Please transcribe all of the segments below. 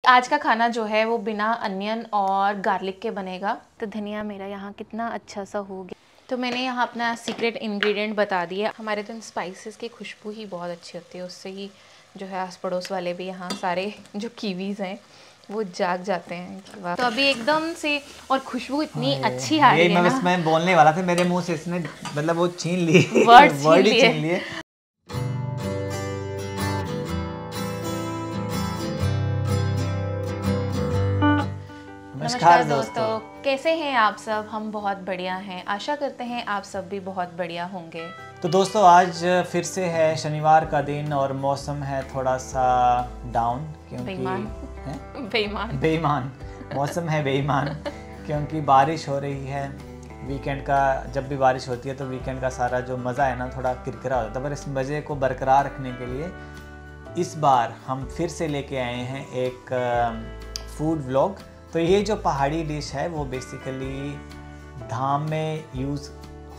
आज का खाना जो है वो बिना अनियन और गार्लिक के बनेगा। तो धनिया मेरा यहाँ कितना अच्छा सा हो गया। तो मैंने यहाँ अपना सीक्रेट इंग्रेडिएंट बता दिया। हमारे तो इन स्पाइसेस की खुशबू ही बहुत अच्छी होती है, उससे ही जो है आस पड़ोस वाले भी यहाँ सारे जो कीवीज़ हैं वो जाग जाते हैं कि वाह। तो अभी एकदम से और खुशबू इतनी अच्छी आ रही है ना। मैं बोलने वाला था, मेरे मुंह से इसने मतलब वो छीन लिए वर्ड ही छीन लिए। नमस्कार दोस्तों, कैसे हैं आप सब? हम बहुत बढ़िया हैं। आशा करते हैं आप सब भी बहुत बढ़िया होंगे। तो दोस्तों आज फिर से है शनिवार का दिन और मौसम है थोड़ा सा डाउन क्योंकि बेईमान मौसम है बेईमान क्योंकि बारिश हो रही है। वीकेंड का जब भी बारिश होती है तो वीकेंड का सारा जो मज़ा है ना थोड़ा किरकिरा हो जाता है। पर इस मज़े को बरकरार रखने के लिए इस बार हम फिर से लेके आए हैं एक फूड व्लॉग। तो ये जो पहाड़ी डिश है वो बेसिकली धाम में यूज़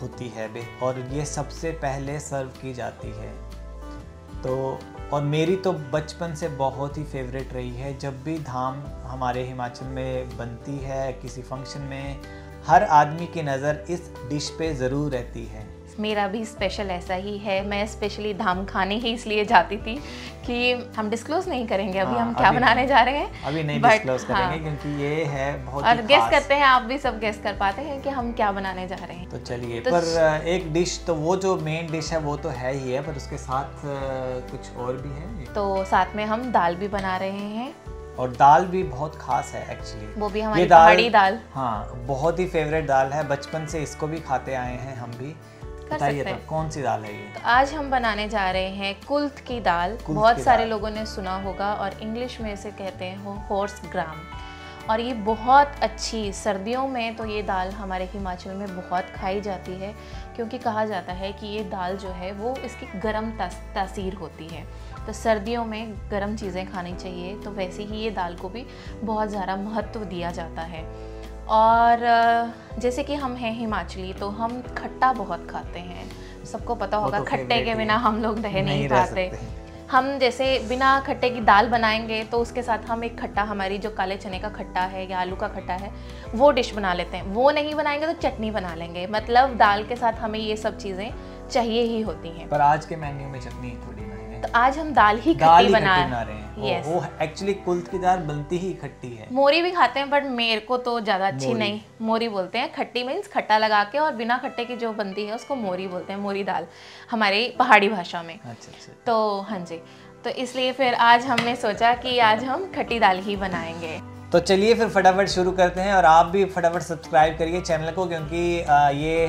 होती है और ये सबसे पहले सर्व की जाती है। तो और मेरी तो बचपन से बहुत ही फेवरेट रही है। जब भी धाम हमारे हिमाचल में बनती है किसी फंक्शन में, हर आदमी की नज़र इस डिश पे ज़रूर रहती है। मेरा भी स्पेशल ऐसा ही है। मैं स्पेशली धाम खाने ही इसलिए जाती थी कि हम डिस्क्लोज नहीं करेंगे अभी हम क्या बनाने जा रहे हैं। अभी नहीं डिस्क्लोज करेंगे क्योंकि ये है बहुत और गेस करते हैं, आप भी सब गेस कर पाते हैं कि हम क्या बनाने जा रहे हैं। तो चलिए पर एक डिश तो वो जो मेन डिश है वो तो है ही है, पर उसके साथ कुछ और भी है। तो साथ में हम दाल भी बना रहे हैं और दाल भी बहुत खास है एक्चुअली। वो भी हमारी पहाड़ी दाल। हाँ, बहुत ही फेवरेट दाल है। बचपन से इसको भी खाते आए हैं हम भी। बताइए तो कौन सी दाल है ये? तो आज हम बनाने जा रहे हैं कुल्थ की दाल। बहुत सारे लोगों ने सुना होगा और इंग्लिश में इसे कहते हैं हॉर्स ग्राम। और ये बहुत अच्छी, सर्दियों में तो ये दाल हमारे हिमाचल में बहुत खाई जाती है क्योंकि कहा जाता है कि ये दाल जो है वो इसकी गर्म तासीर होती है। तो सर्दियों में गर्म चीज़ें खानी चाहिए, तो वैसे ही ये दाल को भी बहुत ज़्यादा महत्व दिया जाता है। और जैसे कि हम हैं हिमाचली तो हम खट्टा बहुत खाते हैं। सबको पता होगा तो खट्टे के बिना हम लोग रह नहीं पाते। हम जैसे बिना खट्टे की दाल बनाएंगे तो उसके साथ हम एक खट्टा, हमारी जो काले चने का खट्टा है या आलू का खट्टा है वो डिश बना लेते हैं। वो नहीं बनाएंगे तो चटनी बना लेंगे। मतलब दाल के साथ हमें ये सब चीज़ें चाहिए ही होती हैं। पर आज के मेन्यू में चटनी थोड़ी ना है, तो आज हम दाल ही खट्टी बना रहे हैं। Yes. वो एक्चुअली कुल्थ की दाल बनती ही खट्टी है। मोरी भी खाते हैं बट मेरे को तो ज़्यादा अच्छी नहीं मोरी बोलते हैं। खट्टी मीन्स खट्टा लगा के, और बिना खट्टे की जो बनती है उसको मोरी बोलते हैं, मोरी दाल हमारी पहाड़ी भाषा में। अच्छा। तो हाँ जी, तो इसलिए फिर आज हमने सोचा कि आज हम खट्टी दाल ही बनाएंगे। तो चलिए फिर फटाफट शुरू करते हैं और आप भी फटाफट सब्सक्राइब करिए चैनल को क्योंकि ये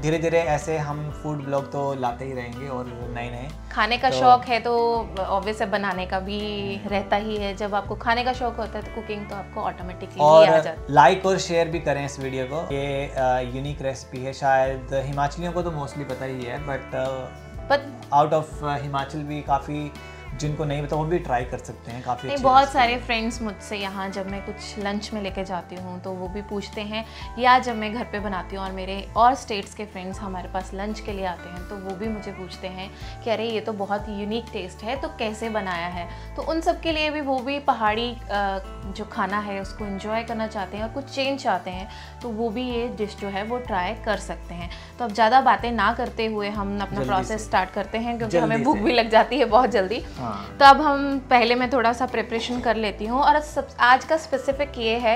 धीरे धीरे ऐसे हम फूड ब्लॉग तो लाते ही रहेंगे और नए खाने का शौक है तो ऑब्वियस है, बनाने का भी रहता ही है। जब आपको खाने का शौक होता है तो कुकिंग तो आपको ऑटोमेटिकली आ जाता है। लाइक और शेयर भी करें इस वीडियो को। ये यूनिक रेसिपी है, शायद हिमाचलियों को तो मोस्टली पता ही है बट आउट ऑफ हिमाचल भी काफ़ी जिनको नहीं पता वो भी ट्राई कर सकते हैं। काफ़ी बहुत सारे फ्रेंड्स मुझसे यहाँ जब मैं कुछ लंच में लेके जाती हूँ तो वो भी पूछते हैं, या जब मैं घर पे बनाती हूँ और मेरे और स्टेट्स के फ्रेंड्स हमारे पास लंच के लिए आते हैं तो वो भी मुझे पूछते हैं कि अरे ये तो बहुत यूनिक टेस्ट है, तो कैसे बनाया है। तो उन सब के लिए भी वो भी पहाड़ी जो खाना है उसको एंजॉय करना चाहते हैं और कुछ चेंज चाहते हैं तो वो भी ये डिश जो है वो ट्राई कर सकते हैं। तो अब ज़्यादा बातें ना करते हुए हम अपना प्रोसेस स्टार्ट करते हैं क्योंकि हमें भूख भी लग जाती है बहुत जल्दी। तो अब हम पहले मैं थोड़ा सा प्रिपरेशन कर लेती हूँ। और आज का स्पेसिफिक ये है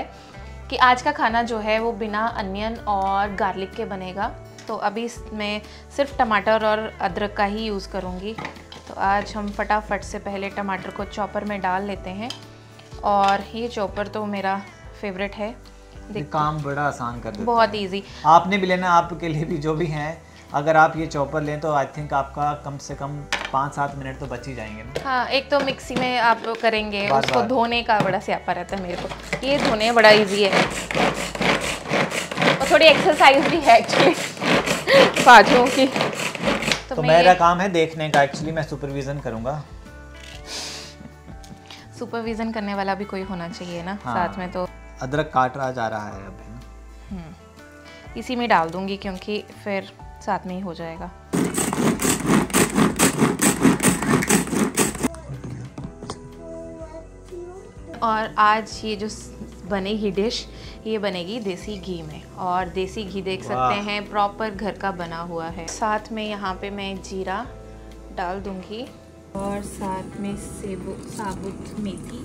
कि आज का खाना जो है वो बिना अनियन और गार्लिक के बनेगा। तो अभी मैं सिर्फ टमाटर और अदरक का ही यूज़ करूँगी। तो आज हम फटाफट से पहले टमाटर को चॉपर में डाल लेते हैं। और ये चॉपर तो मेरा फेवरेट है। काम बड़ा आसान कर देता है, बहुत ईजी। आपने भी लेना, आपके लिए भी जो भी हैं, अगर आप ये चॉपर लें तो आई थिंक आपका कम से कम 5-7 मिनट तो बच ही जाएंगे ना। हाँ, एक तो मिक्सी में आप करेंगे, उसको धोने का बड़ा स्यापा रहता है मेरे को। ये धोने बड़ा इजी है और थोड़ी एक्सरसाइज भी है एक्चुअली बाजुओं की। तो मेरा काम है देखने का, एक्चुअली मैं सुपरविजन करूँगा। सुपरविजन करने वाला भी कोई होना चाहिए ना। हाँ। साथ में तो अदरक काट रहा जा रहा है अब। इसी में डाल दूंगी क्योंकि फिर साथ में ही हो जाएगा। और आज ये जो बनेगी डिश, ये बनेगी देसी घी में, और देसी घी देख सकते हैं प्रॉपर घर का बना हुआ है। साथ में यहाँ पे मैं जीरा डाल दूँगी और साथ में साबुत मेथी,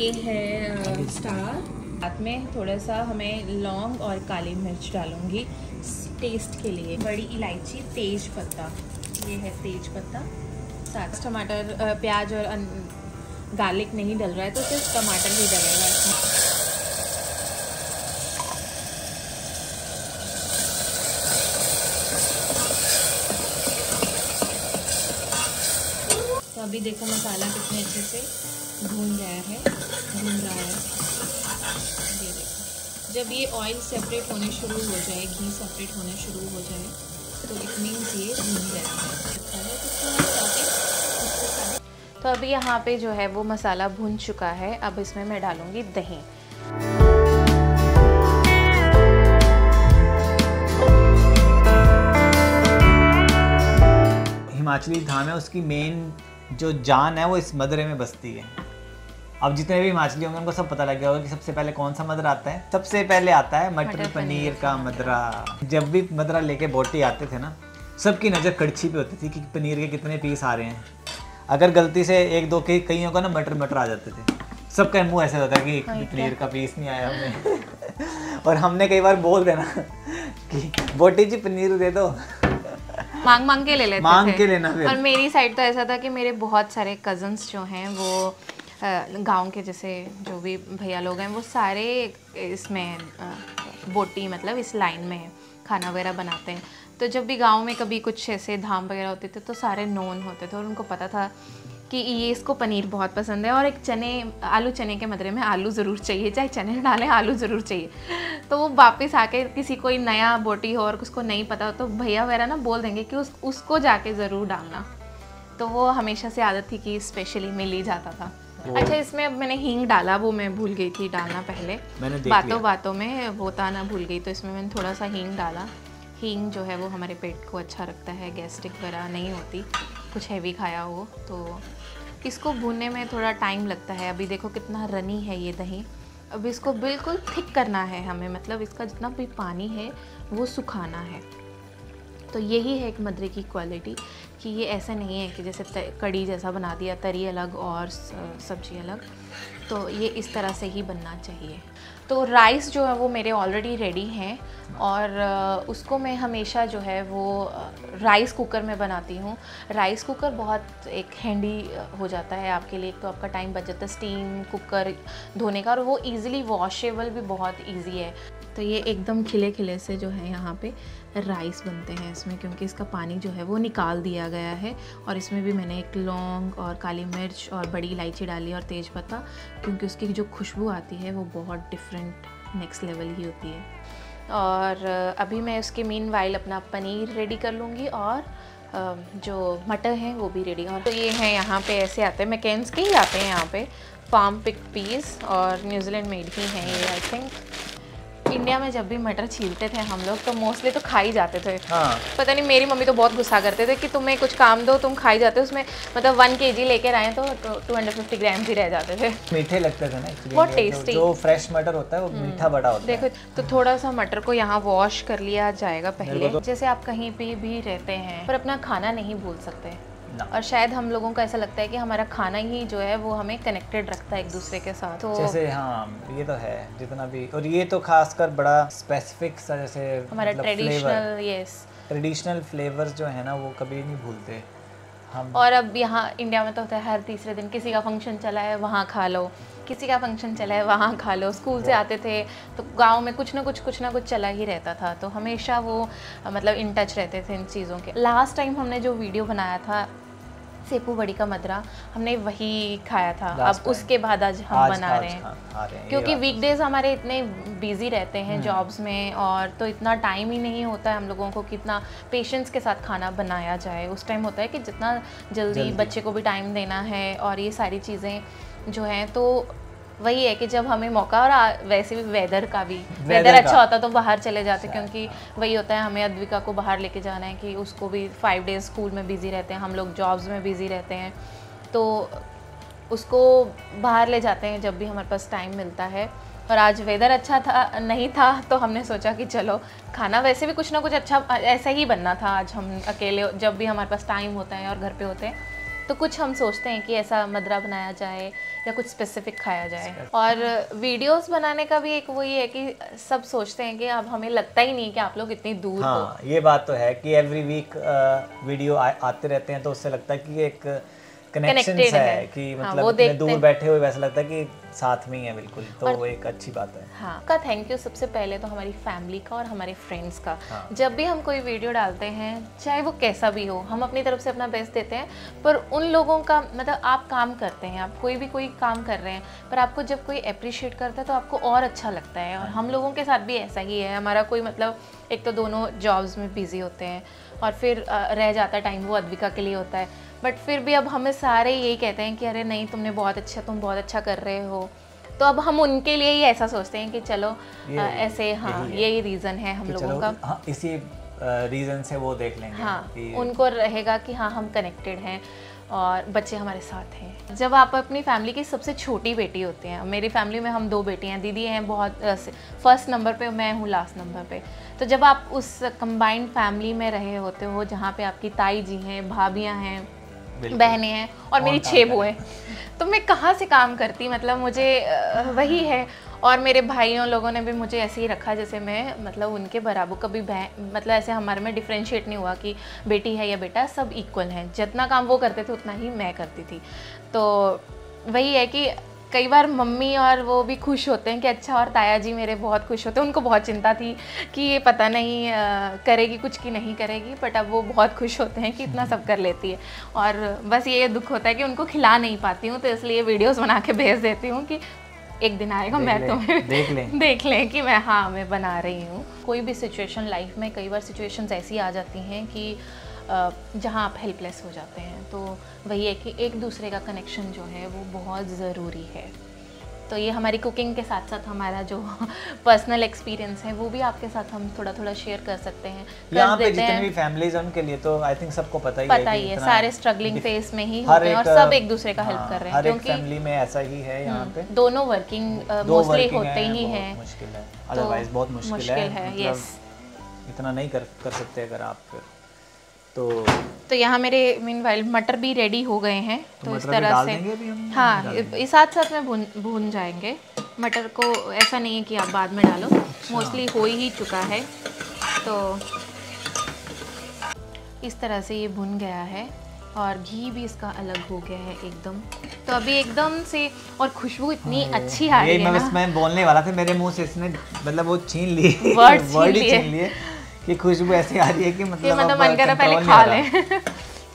ये है स्टार। साथ में थोड़ा सा हमें लौंग और काली मिर्च डालूंगी टेस्ट के लिए, बड़ी इलायची, तेज पत्ता, ये है तेज पत्ता। साथ टमाटर, प्याज और गार्लिक नहीं डल रहा है तो सिर्फ टमाटर ही डलेगा इसमें। तो अभी देखो मसाला कितने अच्छे से भून रहा है। ये देखो, जब ये ऑयल सेपरेट होने शुरू हो जाए, घी सेपरेट होने शुरू हो जाए, तो इट मीन्स ये भून गया है। तो अभी यहाँ पे जो है वो मसाला भून चुका है। अब इसमें मैं डालूँगी दही। हिमाचली धाम है, उसकी मेन जो जान है वो इस मदरे में बसती है। अब जितने भी हिमाचली होंगे उनको सब पता लग गया होगा कि सबसे पहले कौन सा मदरा आता है। सबसे पहले आता है मटर पनीर का मदरा। जब भी मदरा लेके बोटी आते थे ना, सबकी नज़र कड़छी पे होती थी कि पनीर के कितने पीस आ रहे हैं। अगर गलती से एक दो कईयों का ना मटर आ जाते थे, सबका मुंह ऐसे होता है कि पनीर का पीस नहीं आया हमें। और हमने कई बार बोल देना कि बोटी जी पनीर दे दो, मांग के ले लेते थे। मांग के लेना फिर। और मेरी साइड तो ऐसा था कि मेरे बहुत सारे कज़न्स जो हैं वो गांव के, जैसे जो भी भैया लोग हैं वो सारे इसमें बोटी मतलब इस लाइन में खाना वगैरह बनाते हैं। तो जब भी गांव में कभी कुछ ऐसे धाम वगैरह होते थे तो सारे नोन होते थे और उनको पता था कि ये इसको पनीर बहुत पसंद है। और एक आलू चने के मदरे में आलू ज़रूर चाहिए, चाहे चने डालें आलू ज़रूर चाहिए। तो वो वापस आके किसी कोई नया बोटी हो और उसको नहीं पता हो तो भैया वगैरह ना बोल देंगे कि उसको जाके ज़रूर डालना। तो वो हमेशा से आदत थी कि स्पेशली मिल ही जाता था। अच्छा, इसमें अब मैंने हींग डाला, वो मैं भूल गई थी डालना पहले, बातों में वो ताना भूल गई, तो इसमें मैंने थोड़ा सा हींग डाला। हींग जो है वो हमारे पेट को अच्छा रखता है, गैस्ट्रिक वगैरह नहीं होती, कुछ हैवी खाया हो तो। इसको भूनने में थोड़ा टाइम लगता है। अभी देखो कितना रनी है ये दही। अब इसको बिल्कुल थिक करना है हमें, मतलब इसका जितना भी पानी है वो सुखाना है। तो यही है एक मदरे की क्वालिटी कि ये ऐसा नहीं है कि जैसे कड़ी जैसा बना दिया, तरी अलग और सब्जी अलग। तो ये इस तरह से ही बनना चाहिए। तो राइस जो है वो मेरे ऑलरेडी रेडी हैं और उसको मैं हमेशा जो है वो राइस कुकर में बनाती हूँ। राइस कुकर बहुत एक हैंडी हो जाता है आपके लिए, तो आपका टाइम बच जाता है स्टीम कुकर धोने का, और वो इजीली वॉशेबल भी बहुत इजी है। तो ये एकदम खिले खिले से जो है यहाँ पे राइस बनते हैं इसमें, क्योंकि इसका पानी जो है वो निकाल दिया गया है। और इसमें भी मैंने एक लौंग और काली मिर्च और बड़ी इलायची डाली और तेज पत्ता, क्योंकि उसकी जो खुशबू आती है वो बहुत डिफरेंट नेक्स्ट लेवल ही होती है। और अभी मैं उसके मीनवाइल अपना पनीर रेडी कर लूँगी और जो मटर हैं वो भी रेडी। और तो ये हैं यहाँ पे ऐसे आते हैं, मैकेन्स के ही आते हैं यहाँ पे, फार्म पिक पीस, और न्यूजीलैंड मेड ही हैं ये आई थिंक। इंडिया में जब भी मटर छीलते थे हम लोग तो मोस्टली तो खा ही जाते थे। हाँ। पता नहीं, मेरी मम्मी तो बहुत गुस्सा करते थे कि तुम्हें कुछ काम दो तुम खाई जाते हो। उसमें मतलब 1 kg लेकर आए तो 250 ग्राम्स ही रह जाते थे। मीठे लगते थे ना एक्चुअली, बहुत टेस्टी। जो फ्रेश मटर होता है वो मीठा बड़ा होता है। देखो, तो थोड़ा सा मटर को यहाँ वॉश कर लिया जाएगा पहले। जैसे आप कहीं पे भी रहते हैं पर अपना खाना नहीं भूल सकते, और शायद हम लोगों को ऐसा लगता है कि हमारा खाना ही जो है वो हमें कनेक्टेड रखता है एक दूसरे के साथ। तो जैसे हाँ, ये तो है जितना भी, और ये तो खासकर बड़ा स्पेसिफिक सा, जैसे हमारा ट्रेडिशनल फ्लेवर्स जो है ना वो कभी नहीं भूलते हम। और अब यहाँ इंडिया में तो होता है हर तीसरे दिन किसी का फंक्शन चला है वहाँ खा लो, किसी का फंक्शन चला है वहाँ खा लो। स्कूल से आते थे तो गांव में कुछ ना कुछ चला ही रहता था, तो हमेशा वो मतलब इन टच रहते थे इन चीज़ों के। लास्ट टाइम हमने जो वीडियो बनाया था सेपू बड़ी का मदरा, हमने वही खाया था। अब उसके बाद आज हम बना रहे हैं, क्योंकि वीकडेज हमारे इतने बिजी रहते हैं जॉब्स में, और तो इतना टाइम ही नहीं होता है हम लोगों को कि इतना पेशेंस के साथ खाना बनाया जाए। उस टाइम होता है कि जितना जल्दी बच्चे को भी टाइम देना है और ये सारी चीज़ें जो हैं, तो वही है कि जब हमें मौका, और वैसे भी वेदर अच्छा होता तो बाहर चले जाते, क्योंकि वही होता है हमें अद्विका को बाहर लेके जाना है कि उसको भी 5 डेज स्कूल में बिज़ी रहते हैं, हम लोग जॉब्स में बिज़ी रहते हैं। तो उसको बाहर ले जाते हैं जब भी हमारे पास टाइम मिलता है। और आज वेदर अच्छा था नहीं था तो हमने सोचा कि चलो खाना वैसे भी कुछ ना कुछ अच्छा ऐसा ही बनना था। आज हम अकेले जब भी हमारे पास टाइम होता है और घर पे होते हैं तो कुछ हम सोचते हैं कि ऐसा मदरा बनाया जाए या कुछ स्पेसिफिक खाया जाए। और वीडियोस बनाने का भी एक वही है कि सब सोचते हैं कि अब हमें लगता ही नहीं कि आप लोग इतनी दूर हाँ, ये बात तो है कि एवरी वीक वीडियो आते रहते हैं तो उससे लगता है कि एक कनेक्शन है कि मतलब इतने दूर बैठे हुए वैसा लगता है कि साथ में ही है बिल्कुल, तो वो एक अच्छी बात है। हाँ का थैंक यू सबसे पहले तो हमारी फैमिली का और हमारे फ्रेंड्स का। हाँ। जब भी हम कोई वीडियो डालते हैं चाहे वो कैसा भी हो, हम अपनी तरफ से अपना बेस्ट देते हैं, पर उन लोगों का मतलब आप काम करते हैं, आप कोई काम कर रहे हैं, पर आपको जब कोई अप्रिशिएट करता है तो आपको और अच्छा लगता है। और हम लोगों के साथ भी ऐसा ही है। हमारा कोई मतलब एक तो दोनों जॉब्स में बिजी होते हैं और फिर रह जाता टाइम वो अद्विका के लिए होता है, बट फिर भी अब हमें सारे यही कहते हैं कि अरे नहीं तुम बहुत अच्छा कर रहे हो। तो अब हम उनके लिए ही ऐसा सोचते हैं कि चलो ऐसे हाँ यही रीज़न है हम लोगों का। हाँ, इसी रीज़न से वो देख लेंगे। हाँ उनको रहेगा कि हाँ हम कनेक्टेड हैं और बच्चे हमारे साथ हैं। जब आप अपनी फैमिली की सबसे छोटी बेटी होते हैं, मेरी फैमिली में हम 2 बेटी हैं, दीदी हैं बहुत फर्स्ट नंबर पे, मैं हूँ लास्ट नंबर पे। तो जब आप उस कंबाइंड फैमिली में रहे होते हो जहाँ पे आपकी ताई जी हैं, भाभियाँ हैं, बहनें हैं और मेरी 6 बुएं, तो मैं कहाँ से काम करती, मतलब मुझे वही है। और मेरे भाइयों लोगों ने भी मुझे ऐसे ही रखा जैसे मैं मतलब उनके बराबर, कभी मतलब ऐसे हमारे में डिफ्रेंशिएट नहीं हुआ कि बेटी है या बेटा, सब इक्वल हैं। जितना काम वो करते थे उतना ही मैं करती थी। तो वही है कि कई बार मम्मी और वो भी खुश होते हैं कि अच्छा, और ताया जी मेरे बहुत खुश होते हैं। उनको बहुत चिंता थी कि ये पता नहीं करेगी कुछ कि नहीं करेगी, बट अब वो बहुत खुश होते हैं कि इतना सब कर लेती है। और बस ये दुख होता है कि उनको खिला नहीं पाती हूँ, तो इसलिए वीडियोस बना के भेज देती हूँ कि एक दिन आएगा मैं तुम्हें देख लें कि मैं बना रही हूँ। कोई भी सिचुएशन लाइफ में, कई बार सिचुएशंस ऐसी आ जाती हैं कि जहाँ आप हेल्पलेस हो जाते हैं, तो वही है कि एक दूसरे का कनेक्शन जो है वो बहुत ज़रूरी है। तो ये हमारी कुकिंग के साथ साथ हमारा जो पर्सनल एक्सपीरियंस है वो भी आपके साथ हम थोड़ा थोड़ा शेयर कर सकते हैं। यहाँ पे जितनी भी फैमिलीज हैं उनके लिए तो आई थिंक सबको पता ही है सारे स्ट्रगलिंग फेस में ही होते हैं और सब एक दूसरे का हेल्प कर रहे हैं, क्योंकि फैमिली में ऐसा ही है। यहाँ पे दोनों वर्किंग मोस्टली होते ही हैं, मुश्किल है, अदरवाइज बहुत मुश्किल है। यस, इतना नहीं कर सकते अगर आप फिर तो यहाँ मेरे मीनवाइल मटर भी रेडी हो गए हैं। तो इस तरह से हाँ इस साथ में भून जाएंगे। मटर को ऐसा नहीं है कि आप बाद में डालो, मोस्टली हो ही चुका है। तो इस तरह से ये भुन गया है और घी भी इसका अलग हो गया है एकदम। तो अभी एकदम से, और खुशबू इतनी अच्छी आ रही है ना। मैं बोलने वाला था, मेरे मुंह से इसने मतलब वो छीन लिए वर्ड ही छीन लिए कि खुशबू ऐसी आ रही है कि मतलब मन कर रहा पहले खा लें।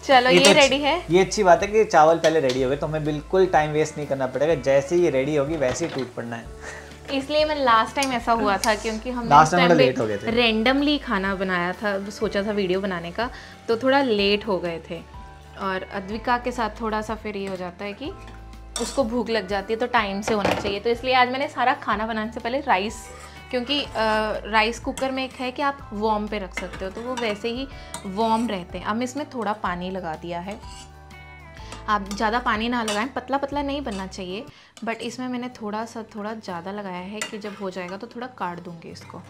चलो ये रेडी है। ये अच्छी बात है कि चावल पहले रेडी हो गए तो हमें बिल्कुल टाइम वेस्ट नहीं करना पड़ेगा। जैसे ये रेडी होगी वैसे ही टूट पड़ना है। इसलिए मैं लास्ट टाइम ऐसा हुआ था क्योंकि हमने रेंडमली खाना बनाया था, सोचा था वीडियो बनाने का, तो थोड़ा लेट हो गए थे। और अद्विका के साथ थोड़ा सा फिर ये हो जाता है कि उसको भूख लग जाती है, तो टाइम से होना चाहिए। तो इसलिए आज मैंने सारा खाना बनाने से पहले राइस, क्योंकि राइस कुकर में एक है कि आप वार्म पे रख सकते हो, तो वो वैसे ही वार्म रहते हैं। अब इसमें थोड़ा पानी लगा दिया है। आप ज़्यादा पानी ना लगाएं, पतला पतला नहीं बनना चाहिए, बट इसमें मैंने थोड़ा ज़्यादा लगाया है कि जब हो जाएगा तो थोड़ा काट दूँगी इसको।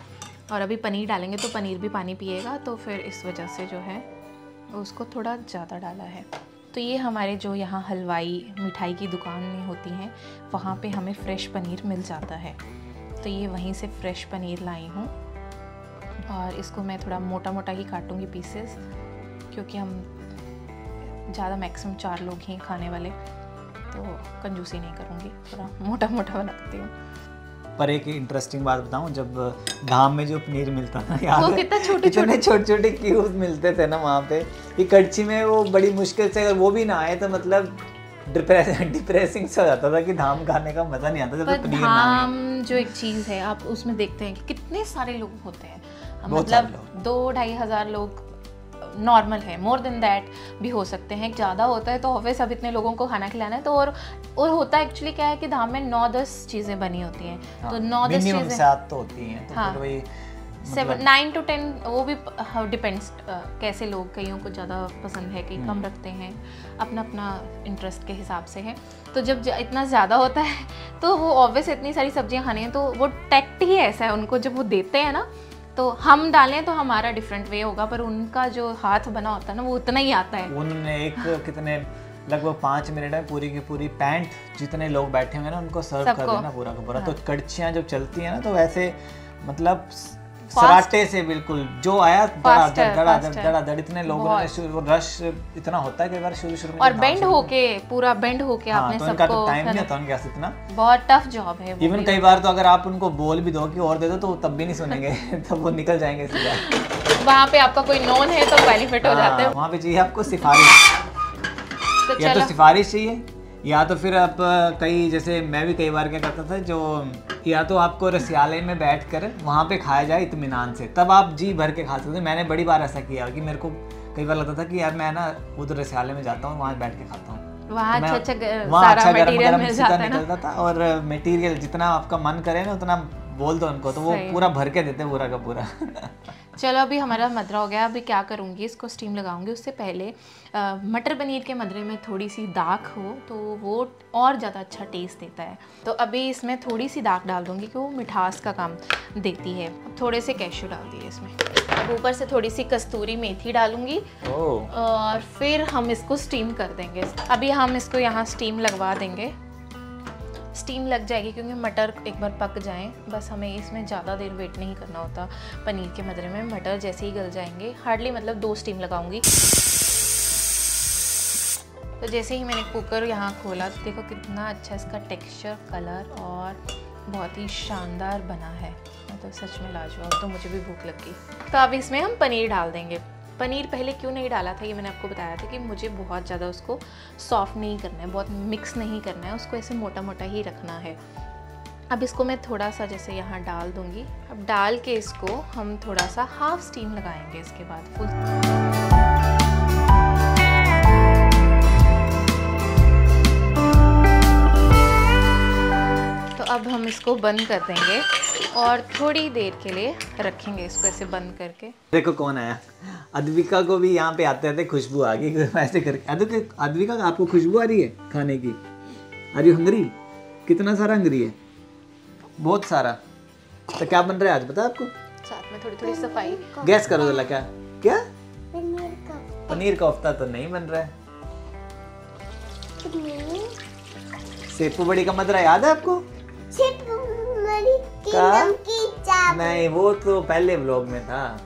और अभी पनीर डालेंगे तो पनीर भी पानी पिएगा, तो फिर इस वजह से जो है उसको थोड़ा ज़्यादा डाला है। तो ये हमारे जो यहाँ हलवाई मिठाई की दुकानें होती हैं वहाँ पे हमें फ़्रेश पनीर मिल जाता है, तो ये वहीं से फ्रेश पनीर लाई हूँ। और इसको मैं थोड़ा मोटा मोटा ही काटूँगी पीसेस, क्योंकि हम ज़्यादा मैक्सिमम 4 लोग ही खाने वाले, तो कंजूसी नहीं करूँगी, थोड़ा मोटा मोटा बनाती हूँ। पर एक इंटरेस्टिंग बात बताऊँ, जब धाम में जो पनीर मिलता था यार, वो कितना छोटे क्यूब्स मिलते थे ना वहाँ पे, कि कड़छी में वो बड़ी मुश्किल से अगर वो भी ना आए तो मतलब डिप्रेसिंग सा हो जाता था कि धाम खाने का मज़ा नहीं आता जब तो पनीर ना आए। धाम जो एक चीज़ है, आप उसमें देखते हैं कि कितने सारे लोग होते हैं, मतलब 2-2.5 हज़ार लोग नॉर्मल है, मोर देन दैट भी हो सकते हैं, ज़्यादा होता है तो ऑब्वियस अब इतने लोगों को खाना खिलाना है। तो और होता है एक्चुअली क्या है कि धाम में 9-10 चीज़ें बनी होती हैं, तो 9-10 चीज़ें साथ तो होती हैं, तो फिर वही मतलब 9 to 10 वो भी डिपेंड्स कैसे लोग, कईयों को ज़्यादा पसंद है, कई कम रखते हैं, अपना अपना इंटरेस्ट के हिसाब से है। तो जब इतना ज़्यादा होता है तो वो ऑब्वियस इतनी सारी सब्जियां खानी हैं, तो वो टैक्ट ही ऐसा है उनको, जब वो देते हैं ना तो हम डालें तो हमारा डिफरेंट वे होगा, पर उनका जो हाथ बना होता है ना वो उतना ही आता है। उन्होंने कितने लगभग 5 मिनट में पूरी की पूरी पैंट जितने लोग बैठे होंगे ना उनको सर्व कर देना पूरा का पूरा। तो कड़छियाँ जब चलती हैं ना तो वैसे मतलब सराटे से बिल्कुल जो आया धड़ाधड़ इतने लोगों ने रश इतना होता है कई बार शुरू में, और बेंड होके पूरा बेंड होके आपने तो सबको, उनका तो टाइम नहीं होता उनके पास इतना, बहुत टफ जॉब है। इवन कई बार तो अगर आप उनको बोल भी दो कि और दे दो तो तब भी नहीं सुनेंगे तब वो निकल जाएंगे सीधा। वहाँ पे आपका कोई नॉन है तो बेनिफिट हो जाता है। वहाँ पे चाहिए आपको सिफारिश, या तो सिफारिश चाहिए या तो फिर आप कई, जैसे मैं भी कई बार क्या करता था, जो या तो आपको रसियाले में बैठकर वहाँ पे खाया जाए इत्मीनान से, तब आप जी भर के खा सकते थे। मैंने बड़ी बार ऐसा किया कि मेरे को कई बार लगता था कि यार मैं ना उधर रसियाले में जाता हूँ, वहाँ बैठ के खाता हूँ, वहाँ अच्छा सारा मटेरियल मिल जाता निकलता था। और मटेरियल जितना आपका मन करे ना उतना बोल दो उनको, तो वो पूरा भर के देते पूरा का पूरा। चलो अभी हमारा मदरा हो गया। अभी क्या करूँगी, इसको स्टीम लगाऊंगी। उससे पहले मटर पनीर के मदरे में थोड़ी सी दाख हो तो वो और ज़्यादा अच्छा टेस्ट देता है। तो अभी इसमें थोड़ी सी दाख डाल दूँगी कि वो मिठास का काम देती है। अब थोड़े से कैशू डाल दिए इसमें। अब ऊपर से थोड़ी सी कस्तूरी मेथी डालूँगी और फिर हम इसको स्टीम कर देंगे। अभी हम इसको यहाँ स्टीम लगवा देंगे। स्टीम लग जाएगी क्योंकि मटर एक बार पक जाएं, बस हमें इसमें ज़्यादा देर वेट नहीं करना होता। पनीर के मदरे में मटर जैसे ही गल जाएंगे, हार्डली मतलब 2 स्टीम लगाऊंगी। तो जैसे ही मैंने कुकर यहाँ खोला तो देखो कितना अच्छा इसका टेक्सचर, कलर और बहुत ही शानदार बना है। तो सच में लाजवाब। तो मुझे भी भूख लग गई। तो अब इसमें हम पनीर डाल देंगे। पनीर पहले क्यों नहीं डाला था ये मैंने आपको बताया था कि मुझे बहुत ज़्यादा उसको सॉफ्ट नहीं करना है, बहुत मिक्स नहीं करना है, उसको ऐसे मोटा मोटा ही रखना है। अब इसको मैं थोड़ा सा जैसे यहाँ डाल दूँगी। अब डाल के इसको हम थोड़ा सा हाफ स्टीम लगाएंगे। इसके बाद फुल अब हम इसको बंद कर देंगे और थोड़ी देर के लिए रखेंगे इसको ऐसे बंद करके। देखो कौन आया, अद्विका को भी यहाँ पे आते आते खुशबू आ गई ऐसे करके। अद्विका आपको खुशबू आ रही है खाने की? Are you hungry? कितना सारा हंगरी है? बहुत सारा। तो क्या बन रहा है आज पता है आपको? साथ में थोड़ी थोड़ी सफाई। गैस करो जरा, क्या क्या? पनीर कोफ्ता तो नहीं बन रहा है। सेपू बड़ी का मदरा याद है आपको? नहीं, वो तो पहले व्लॉग में था।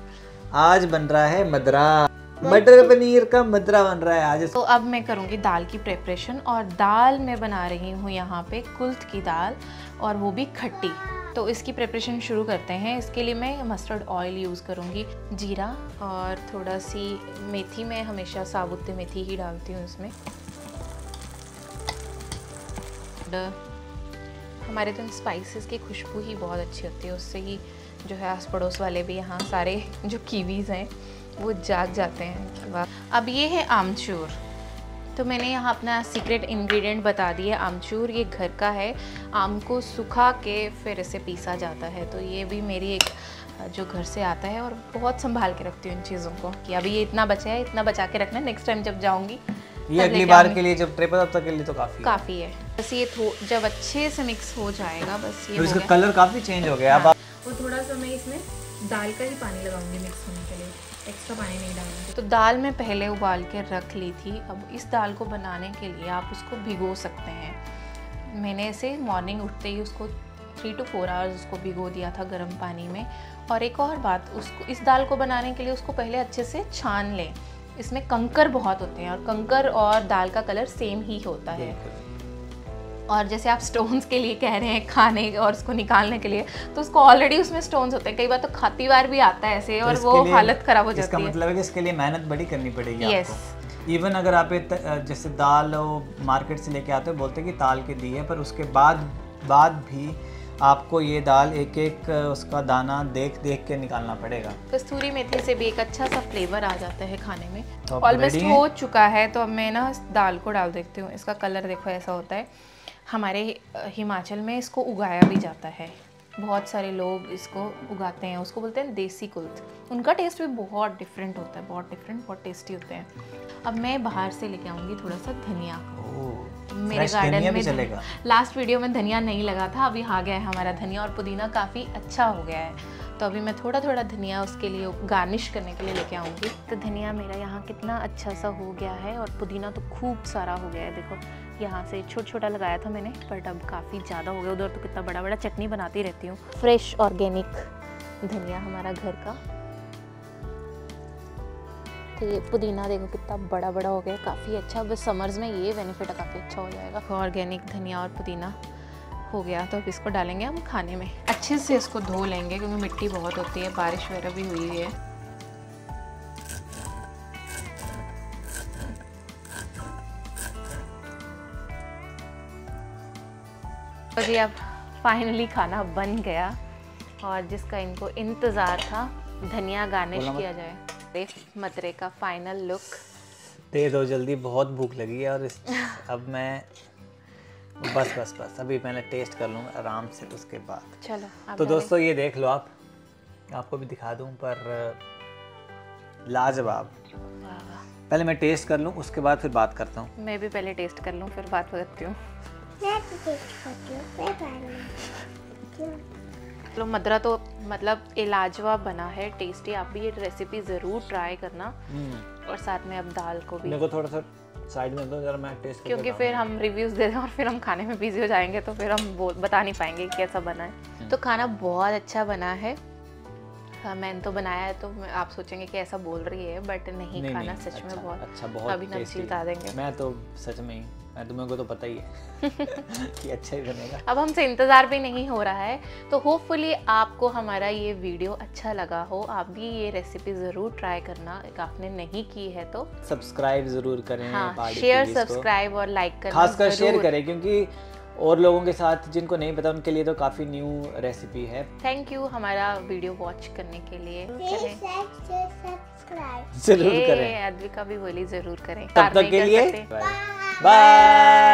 आज बन रहा है मदरा, मटर पनीर का मदरा बन रहा है आज। तो अब मैं करूँगी दाल की प्रेपरेशन। और दाल मैं बना रही हूँ यहाँ पे कुल्थ की दाल, और वो भी खट्टी। तो इसकी प्रेपरेशन शुरू करते हैं। इसके लिए मैं मस्टर्ड ऑयल यूज़ करूँगी, जीरा और थोड़ा सी मेथी। मैं हमेशा साबुत मेथी ही डालती हूँ इसमें। हमारे तो स्पाइसेस की खुशबू ही बहुत अच्छी होती है, उससे ही जो है आस पड़ोस वाले भी यहाँ सारे जो कीवीज़ हैं वो जाग जाते हैं। अब ये है आमचूर। तो मैंने यहाँ अपना सीक्रेट इंग्रेडिएंट बता दिया। आमचूर ये घर का है, आम को सुखा के फिर इसे पीसा जाता है। तो ये भी मेरी एक जो घर से आता है, और बहुत संभाल के रखती हूँ इन चीज़ों को कि अभी ये इतना बचा है, इतना बचा के रखना है, नेक्स्ट टाइम जब जाऊँगी ये अगली बार के लिए जब ट्रिप है तब तक के लिए तो काफ़ी है। बस ये जब अच्छे से मिक्स हो जाएगा, बस ये इसका कलर काफ़ी चेंज हो गया। अब और थोड़ा सा मैं इसमें दाल का ही पानी लगाऊंगी मिक्स होने के लिए, एक्स्ट्रा पानी नहीं डालूंगी। तो दाल मैं पहले उबाल के रख ली थी। अब इस दाल को बनाने के लिए आप उसको भिगो सकते हैं। मैंने इसे मॉर्निंग उठते ही उसको 3 to 4 आवर्स उसको भिगो दिया था गर्म पानी में। और एक और बात, उसको इस दाल को बनाने के लिए उसको पहले अच्छे से छान लें। इसमें कंकर बहुत होते हैं, और कंकर और दाल का कलर सेम ही होता है। और जैसे आप स्टोन्स के लिए कह रहे हैं खाने और उसको निकालने के लिए, तो उसको ऑलरेडी उसमें स्टोन्स होते हैं। कई बार तो खाती बार भी आता है ऐसे, और वो हालत खराब हो जाती है। इसका मतलब है कि इसके लिए मेहनत बड़ी करनी पड़ेगी आपको। इवन अगर आप जैसे दाल मार्केट से लेके आते हो, बोलते हैं कि ताल के दी है, पर उसके बाद भी आपको ये दाल एक एक उसका दाना देख के निकालना पड़ेगा। कस्तूरी मेथी से भी एक अच्छा सा फ्लेवर आ जाता है खाने में। ऑलमोस्ट हो चुका है, तो अब मैं ना इस दाल को डाल देती हूँ। इसका कलर देखो ऐसा होता है। हमारे हिमाचल में इसको उगाया भी जाता है। बहुत सारे लोग इसको उगाते हैं, उसको बोलते हैं देसी कुल्थ। उनका टेस्ट भी बहुत डिफरेंट होता है, बहुत डिफरेंट, बहुत टेस्टी होते हैं। अब मैं बाहर से लेके आऊँगी थोड़ा सा धनिया। मेरे गार्डन में चलेगा। लास्ट वीडियो में धनिया नहीं लगा था, अभी आ गया है हमारा धनिया और पुदीना काफ़ी अच्छा हो गया है। तो अभी मैं थोड़ा थोड़ा धनिया उसके लिए गार्निश करने के लिए लेके आऊँगी। तो धनिया मेरा यहाँ कितना अच्छा सा हो गया है और पुदीना तो खूब सारा हो गया है। देखो यहाँ से छोटा छोटा लगाया था मैंने, बट अब काफ़ी ज़्यादा हो गया। उधर तो कितना बड़ा बड़ा चटनी बनाती रहती हूँ। फ्रेश ऑर्गेनिक धनिया हमारा घर का। तो ये पुदीना देखो कितना बड़ा बड़ा हो गया, काफ़ी अच्छा। बस समर्स में ये बेनिफिट काफ़ी अच्छा हो जाएगा। ऑर्गेनिक धनिया और पुदीना हो गया, तो अब इसको डालेंगे हम खाने में। अच्छे से इसको धो लेंगे क्योंकि मिट्टी बहुत होती है, बारिश वगैरह भी हुई है। तो जी अब फाइनली खाना बन गया और जिसका इनको इंतज़ार था, धनिया गार्निश किया जाए। मतरे का फाइनल लुक। दे दो जल्दी, बहुत भूख लगी है। और अब मैं बस अभी पहले टेस्ट कर लूँगा आराम से, उसके बाद चलो। तो दोस्तों ये देख लो, आपको भी दिखा दूँ, पर लाजवाब। पहले मैं टेस्ट कर लूँ, उसके बाद फिर बात करता हूँ। मैं भी पहले टेस्ट कर लूँ फिर बात करती हूँ। चलो मदरा तो मतलब लाजवाब बना है, टेस्टी। आप भी ये रेसिपी ज़रूर ट्राई करना। और साथ में अब दाल को भी मेरे को थोड़ा सा साइड में दो जरा, मैं टेस्ट करके क्योंकि फिर हम रिव्यूज़ दे दें और फिर हम खाने में बिजी हो जाएंगे, तो फिर हम बता नहीं पाएंगे कैसा बना है। तो खाना बहुत अच्छा बना है। हाँ, मैंने तो बनाया है, तो आप सोचेंगे कि ऐसा बोल रही है, बट नहीं, खाना सच में बहुत अच्छा, बहुत अभी नमकीन बता देंगे। मैं तो सच में ही, तुम्हें को तो पता ही है कि अच्छा ही बनेगा। अब हमसे इंतज़ार भी नहीं हो रहा है, तो होपफुली आपको हमारा ये वीडियो अच्छा लगा हो। आप भी ये रेसिपी ज़रूर ट्राई करना, आपने नहीं की है तो सब्सक्राइब ज़रूर करें। हाँ, शेयर, सब्सक्राइब और लाइक करना, खासकर शेयर करें, क्योंकि और लोगों के साथ जिनको नहीं पता उनके लिए तो काफ़ी न्यू रेसिपी है। थैंक यू हमारा वीडियो वॉच करने के लिए। जरूर करें। अद्विका भी बोली जरूर करें। तब तक के लिए बाय।